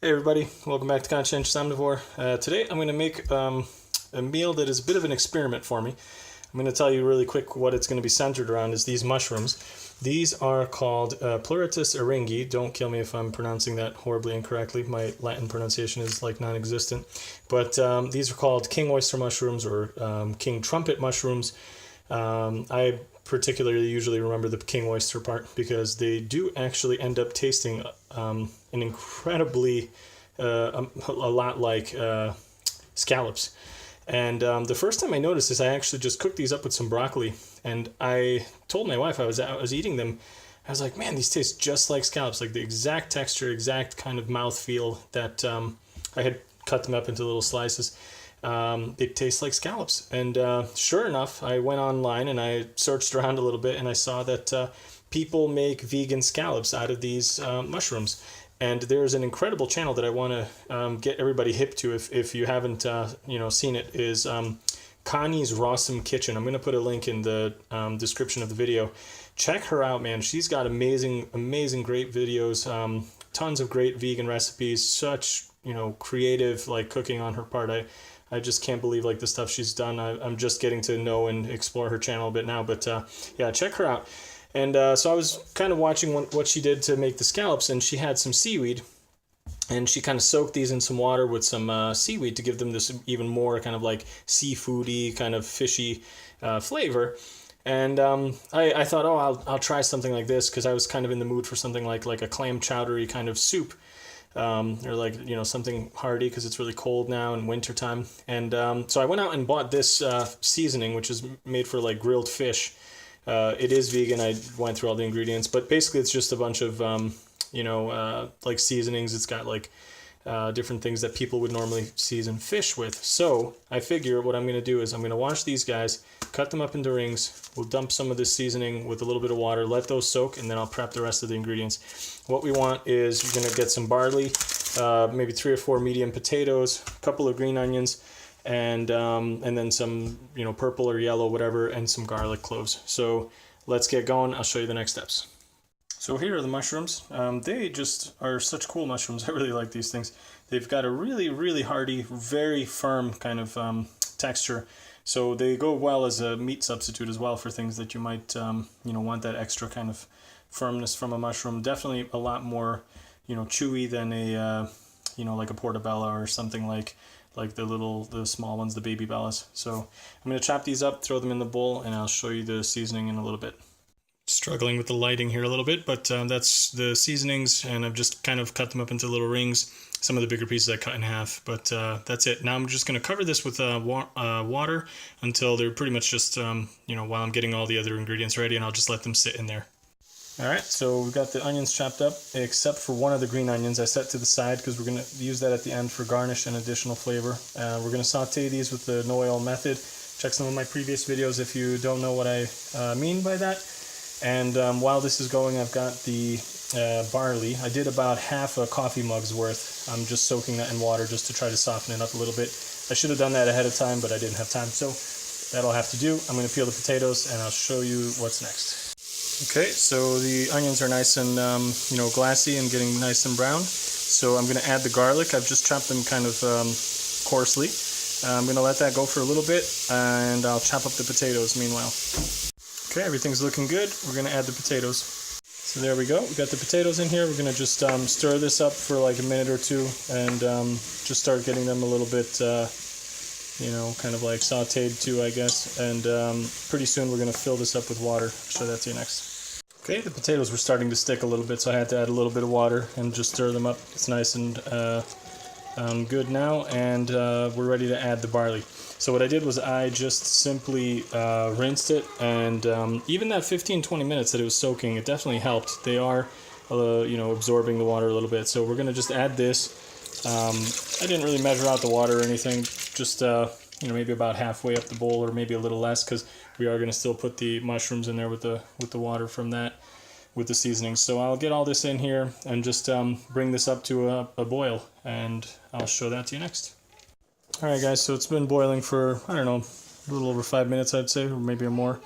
Hey everybody, welcome back to Conscientious Omnivore. Today I'm going to make a meal that is a bit of an experiment for me. I'm going to tell you really quick what it's going to be centered around is these mushrooms. These are called Pleurotus aringi. Don't kill me if I'm pronouncing that horribly incorrectly. My Latin pronunciation is like non-existent. But these are called king oyster mushrooms or king trumpet mushrooms. I particularly usually remember the king oyster part because they do actually end up tasting an incredibly a lot like scallops. And the first time I noticed this, I actually just cooked these up with some broccoli, and I told my wife I was eating them. I was like, man, these taste just like scallops, like the exact texture, exact kind of mouthfeel that I had cut them up into little slices. It tastes like scallops. And sure enough, I went online and I searched around a little bit, and I saw that people make vegan scallops out of these mushrooms. And there's an incredible channel that I want to get everybody hip to if you haven't seen it, is Connie's Rawsome Kitchen. I'm going to put a link in the description of the video. Check her out, man. She's got amazing great videos, tons of great vegan recipes, such creative like cooking on her part. I just can't believe like the stuff she's done. I'm just getting to know and explore her channel a bit now, but yeah, check her out. And so I was kind of watching what she did to make the scallops, and she had some seaweed, and she kind of soaked these in some water with some seaweed to give them this even more kind of like seafoody, kind of fishy flavor. And I thought, oh, I'll try something like this, because I was kind of in the mood for something like a clam chowdery kind of soup. Or like, something hearty, because it's really cold now in wintertime. And so I went out and bought this seasoning, which is made for like grilled fish. It is vegan. I went through all the ingredients, but basically it's just a bunch of, like seasonings. It's got like different things that people would normally season fish with. So I figure what I'm going to do is I'm going to wash these guys, cut them up into rings. We'll dump some of this seasoning with a little bit of water, let those soak, and then I'll prep the rest of the ingredients. What we want is you're going to get some barley, maybe 3 or 4 medium potatoes, a couple of green onions, and then some purple or yellow, whatever, and some garlic cloves. So let's get going. I'll show you the next steps. So here are the mushrooms. They just are such cool mushrooms. I really like these things. They've got a really hearty, very firm kind of texture. So they go well as a meat substitute as well for things that you might want that extra kind of firmness from a mushroom. Definitely a lot more chewy than a like a portobello or something like the small ones, the baby bellas. So I'm going to chop these up, throw them in the bowl, and I'll show you the seasoning in a little bit. Struggling with the lighting here a little bit, but that's the seasonings, and I've just kind of cut them up into little rings. Some of the bigger pieces I cut in half, but that's it. Now I'm just going to cover this with water until they're pretty much just, while I'm getting all the other ingredients ready, and I'll just let them sit in there. All right, so we've got the onions chopped up, except for one of the green onions I set to the side because we're going to use that at the end for garnish and additional flavor. We're going to saute these with the no oil method. Check some of my previous videos if you don't know what I mean by that. And while this is going, I've got the barley. I did about half a coffee mug's worth. I'm just soaking that in water just to try to soften it up a little bit. I should have done that ahead of time, but I didn't have time, so that'll have to do. I'm going to peel the potatoes, and I'll show you what's next. Okay, so the onions are nice and glassy and getting nice and brown. So I'm going to add the garlic. I've just chopped them kind of coarsely. I'm going to let that go for a little bit, and I'll chop up the potatoes meanwhile. Okay, everything's looking good. We're going to add the potatoes. So there we go. We've got the potatoes in here. We're going to just stir this up for like a minute or two, and just start getting them a little bit, kind of like sauteed too, I guess. And pretty soon we're going to fill this up with water. I'll show that to you next. Okay, the potatoes were starting to stick a little bit, so I had to add a little bit of water and just stir them up. It's nice and good now, and we're ready to add the barley. So what I did was I just simply rinsed it, and even that 15-20 minutes that it was soaking, it definitely helped. They are, absorbing the water a little bit. So we're going to just add this. I didn't really measure out the water or anything, just maybe about halfway up the bowl, or maybe a little less, because we are going to still put the mushrooms in there with the water from that, with the seasonings. So I'll get all this in here and just bring this up to a boil, and I'll show that to you next. Alright guys, so it's been boiling for, I don't know, a little over 5 minutes I'd say, or maybe more.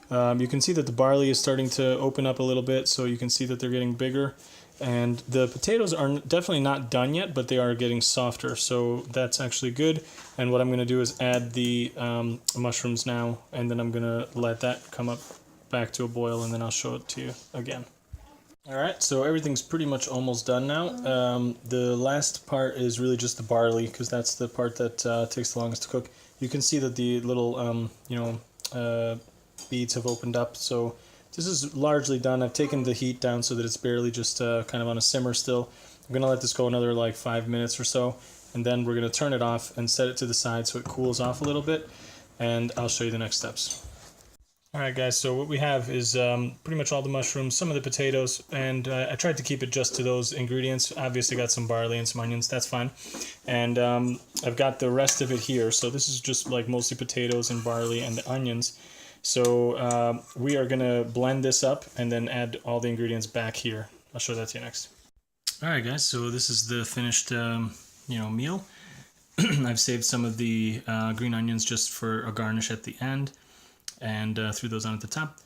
You can see that the barley is starting to open up a little bit, so you can see that they're getting bigger. And the potatoes are definitely not done yet, but they are getting softer, so that's actually good. And what I'm going to do is add the mushrooms now, and then I'm going to let that come up back to a boil, and then I'll show it to you again. Alright, so everything's pretty much almost done now. The last part is really just the barley, because that's the part that takes the longest to cook. You can see that the little, beads have opened up, so this is largely done. I've taken the heat down so that it's barely just kind of on a simmer still. I'm going to let this go another like 5 minutes or so, and then we're going to turn it off and set it to the side so it cools off a little bit, and I'll show you the next steps. Alright guys, so what we have is pretty much all the mushrooms, some of the potatoes, and I tried to keep it just to those ingredients. Obviously got some barley and some onions, that's fine. And I've got the rest of it here, so this is just like mostly potatoes and barley and the onions. So we are going to blend this up and then add all the ingredients back here. I'll show that to you next. Alright guys, so this is the finished meal. I've saved some of the green onions just for a garnish at the end, and threw those on at the top.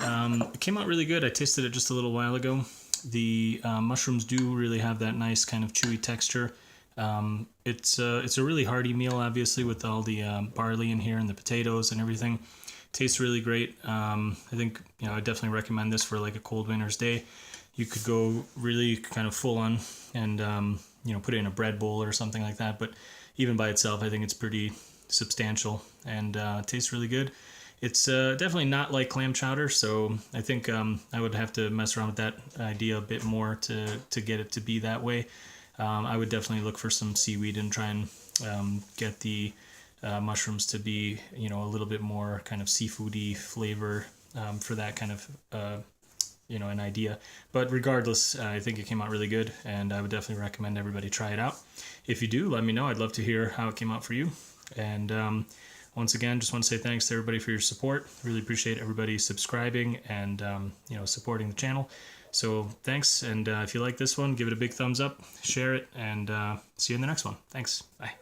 It came out really good. I tasted it just a little while ago. The mushrooms do really have that nice kind of chewy texture. It's a really hearty meal, obviously, with all the barley in here and the potatoes and everything. Tastes really great. I think I definitely recommend this for like a cold winter's day. You could go really kind of full on and put it in a bread bowl or something like that. But even by itself, I think it's pretty substantial and tastes really good. It's definitely not like clam chowder, so I think I would have to mess around with that idea a bit more to get it to be that way. I would definitely look for some seaweed and try and get the mushrooms to be, a little bit more kind of seafoody flavor for that kind of, an idea. But regardless, I think it came out really good, and I would definitely recommend everybody try it out. If you do, let me know. I'd love to hear how it came out for you. And once again, just want to say thanks to everybody for your support. Really appreciate everybody subscribing and supporting the channel. So thanks, and if you like this one, give it a big thumbs up, share it, and see you in the next one. Thanks. Bye.